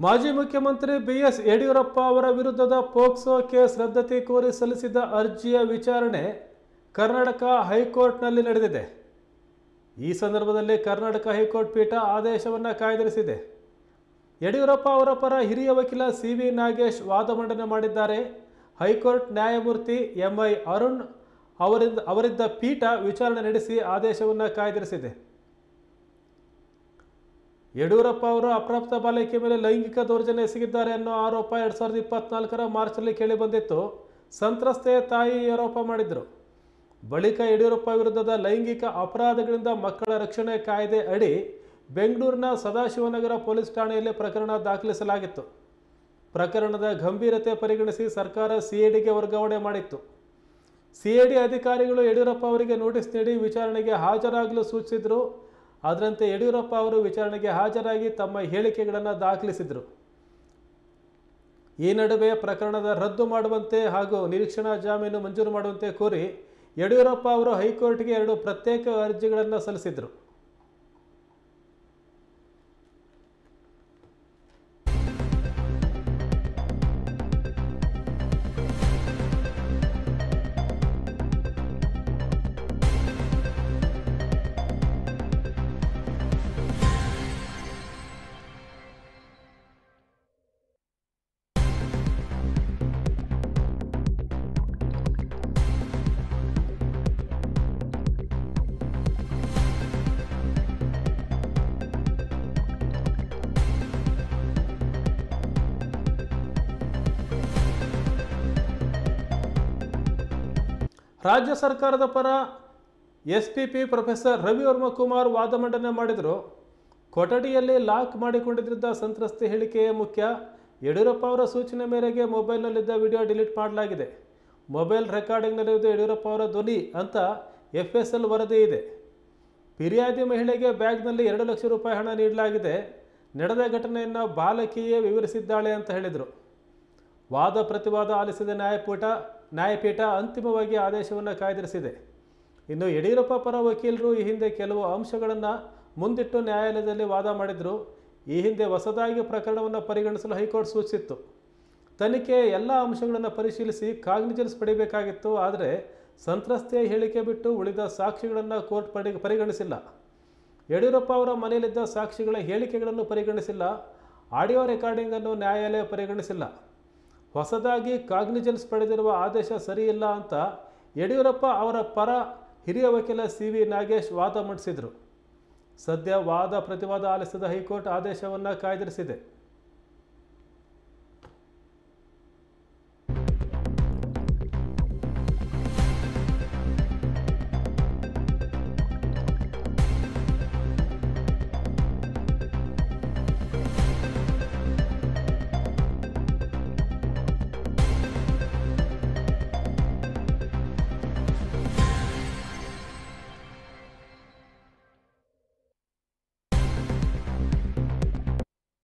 ಮಾಜಿ ಮುಖ್ಯಮಂತ್ರಿ ಬಿಎಸ್ ಯಡಿಯೂರಪ್ಪ ಅವರ ವಿರುದ್ಧದ ಪೋಕ್ಸೋ ಕೇಸ್ ರದ್ದತಿ ಕೋರಿ ಸಲ್ಲಿಸಿದ ಅರ್ಜಿಯ ವಿಚಾರಣೆ ಕರ್ನಾಟಕ ಹೈಕೋರ್ಟ್ನಲ್ಲಿ ನಡೆದಿದೆ. ಈ ಸಂದರ್ಭದಲ್ಲಿ ಕರ್ನಾಟಕ ಹೈಕೋರ್ಟ್ ಪೀಠ ಆದೇಶವನ್ನು ಕಾಯ್ದಿರಿಸಿದೆ. ಯಡಿಯೂರಪ್ಪ ಅವರ ಪರ ಹಿರಿಯ ವಕೀಲ ಸಿ.ವಿ. ನಾಗೇಶ್ ವಾದ ಮಂಡನೆ ಮಾಡಿದ್ದಾರೆ. ಹೈಕೋರ್ಟ್ ನ್ಯಾಯಮೂರ್ತಿ ಎಂ.ಐ. ಅರುಣ್ ಅವರಿದ್ದ ಪೀಠ ವಿಚಾರಣೆ ನಡೆಸಿ ಆದೇಶವನ್ನು ಕಾಯ್ದಿರಿಸಿದೆ. ಯಡಿಯೂರಪ್ಪ ಅವರು ಅಪ್ರಾಪ್ತ ಬಾಲಕಿಯ ಮೇಲೆ ಲೈಂಗಿಕ ದೌರ್ಜನ್ಯ ಎಸಗಿದ್ದಾರೆ ಅನ್ನೋ ಆರೋಪ 2024ರ ಮಾರ್ಚ್ನಲ್ಲಿ ಕೇಳಿಬಂದಿತ್ತು. ಸಂತ್ರಸ್ತೆಯ ತಾಯಿ ಆರೋಪ ಮಾಡಿದ್ರು. ಬಳಿಕ ಯಡಿಯೂರಪ್ಪ ವಿರುದ್ಧದ ಲೈಂಗಿಕ ಅಪರಾಧಗಳಿಂದ ಮಕ್ಕಳ ರಕ್ಷಣೆ ಕಾಯ್ದೆ ಅಡಿ ಬೆಂಗಳೂರಿನ ಸದಾಶಿವನಗರ ಪೊಲೀಸ್ ಠಾಣೆಯಲ್ಲಿ ಪ್ರಕರಣ ದಾಖಲಿಸಲಾಗಿತ್ತು. ಪ್ರಕರಣದ ಗಂಭೀರತೆ ಪರಿಗಣಿಸಿ ಸರ್ಕಾರ ಸಿಐಡಿಗೆ ವರ್ಗಾವಣೆ ಮಾಡಿತ್ತು. ಸಿಐಡಿ ಅಧಿಕಾರಿಗಳು ಯಡಿಯೂರಪ್ಪ ಅವರಿಗೆ ನೋಟಿಸ್ ನೀಡಿ ವಿಚಾರಣೆಗೆ ಹಾಜರಾಗಲು ಸೂಚಿಸಿದರು. ಅದರಂತೆ ಯಡಿಯೂರಪ್ಪ ಅವರು ವಿಚಾರಣೆಗೆ ಹಾಜರಾಗಿ ತಮ್ಮ ಹೇಳಿಕೆಗಳನ್ನು ದಾಖಲಿಸಿದರು. ಈ ನಡುವೆ ಪ್ರಕರಣದ ರದ್ದು ಮಾಡುವಂತೆ ಹಾಗೂ ನಿರೀಕ್ಷಣಾ ಜಾಮೀನು ಮಂಜೂರು ಮಾಡುವಂತೆ ಕೋರಿ ಯಡಿಯೂರಪ್ಪ ಅವರು ಹೈಕೋರ್ಟ್ಗೆ 2 ಪ್ರತ್ಯೇಕ ಅರ್ಜಿಗಳನ್ನು ಸಲ್ಲಿಸಿದರು. ರಾಜ್ಯ ಸರ್ಕಾರದ ಪರ ಎಸ್ಪಿಪಿ ಪ್ರೊಫೆಸರ್ ರವಿವರ್ಮ ಕುಮಾರ್ ವಾದ ಮಂಡನೆ ಮಾಡಿದರು. ಕೊಠಡಿಯಲ್ಲಿ ಲಾಕ್ ಮಾಡಿಕೊಂಡಿದ್ದ ಸಂತ್ರಸ್ತೆ ಹೇಳಿಕೆಯೇ ಮುಖ್ಯ. ಯಡಿಯೂರಪ್ಪ ಅವರ ಸೂಚನೆ ಮೇರೆಗೆ ಮೊಬೈಲ್ನಲ್ಲಿದ್ದ ವಿಡಿಯೋ ಡಿಲೀಟ್ ಮಾಡಲಾಗಿದೆ. ಮೊಬೈಲ್ ರೆಕಾರ್ಡಿಂಗ್ನಲ್ಲಿರುವುದು ಯಡಿಯೂರಪ್ಪ ಅವರ ಧ್ವನಿ ಅಂತ FSL ವರದಿ ಇದೆ. ಫಿರ್ಯಾದಿ ಮಹಿಳೆಗೆ ಬ್ಯಾಗ್ನಲ್ಲಿ 2 ಲಕ್ಷ ರೂಪಾಯಿ ಹಣ ನೀಡಲಾಗಿದೆ. ನಡೆದ ಘಟನೆಯನ್ನು ಬಾಲಕಿಯೇ ವಿವರಿಸಿದ್ದಾಳೆ ಅಂತ ಹೇಳಿದರು. ವಾದ ಪ್ರತಿವಾದ ಆಲಿಸಿದ ನ್ಯಾಯಪೀಠ ಅಂತಿಮವಾಗಿ ಆದೇಶವನ್ನು ಕಾಯ್ದಿರಿಸಿದೆ. ಇನ್ನು ಯಡಿಯೂರಪ್ಪ ಪರ ವಕೀಲರು ಈ ಹಿಂದೆ ಕೆಲವು ಅಂಶಗಳನ್ನು ಮುಂದಿಟ್ಟು ನ್ಯಾಯಾಲಯದಲ್ಲಿ ವಾದ ಮಾಡಿದರು. ಈ ಹಿಂದೆ ಹೊಸದಾಗಿ ಪ್ರಕರಣವನ್ನು ಪರಿಗಣಿಸಲು ಹೈಕೋರ್ಟ್ ಸೂಚಿಸಿತ್ತು. ತನಿಖೆ ಎಲ್ಲ ಅಂಶಗಳನ್ನು ಪರಿಶೀಲಿಸಿ ಕಾಗ್ನಿಜೆನ್ಸ್ ಪಡೆಯಬೇಕಾಗಿತ್ತು. ಆದರೆ ಸಂತ್ರಸ್ತೆಯ ಹೇಳಿಕೆ ಬಿಟ್ಟು ಉಳಿದ ಸಾಕ್ಷಿಗಳನ್ನು ಕೋರ್ಟ್ ಪರಿಗಣಿಸಿಲ್ಲ. ಯಡಿಯೂರಪ್ಪ ಅವರ ಮನೆಯಲ್ಲಿದ್ದ ಸಾಕ್ಷಿಗಳ ಹೇಳಿಕೆಗಳನ್ನು ಪರಿಗಣಿಸಿಲ್ಲ. ಆಡಿಯೋ ರೆಕಾರ್ಡಿಂಗನ್ನು ನ್ಯಾಯಾಲಯ ಪರಿಗಣಿಸಿಲ್ಲ. ಹೊಸದಾಗಿ ಕಾಗ್ನಿಜೆನ್ಸ್ ಪಡೆದಿರುವ ಆದೇಶ ಸರಿಯಿಲ್ಲ ಅಂತ ಯಡಿಯೂರಪ್ಪ ಅವರ ಪರ ಹಿರಿಯ ವಕೀಲ ಸಿ.ವಿ. ನಾಗೇಶ್ ವಾದ ಮಂಡಿಸಿದರು. ಸದ್ಯ ವಾದ ಪ್ರತಿವಾದ ಆಲಿಸಿದ ಹೈಕೋರ್ಟ್ ಆದೇಶವನ್ನು ಕಾಯ್ದಿರಿಸಿದೆ.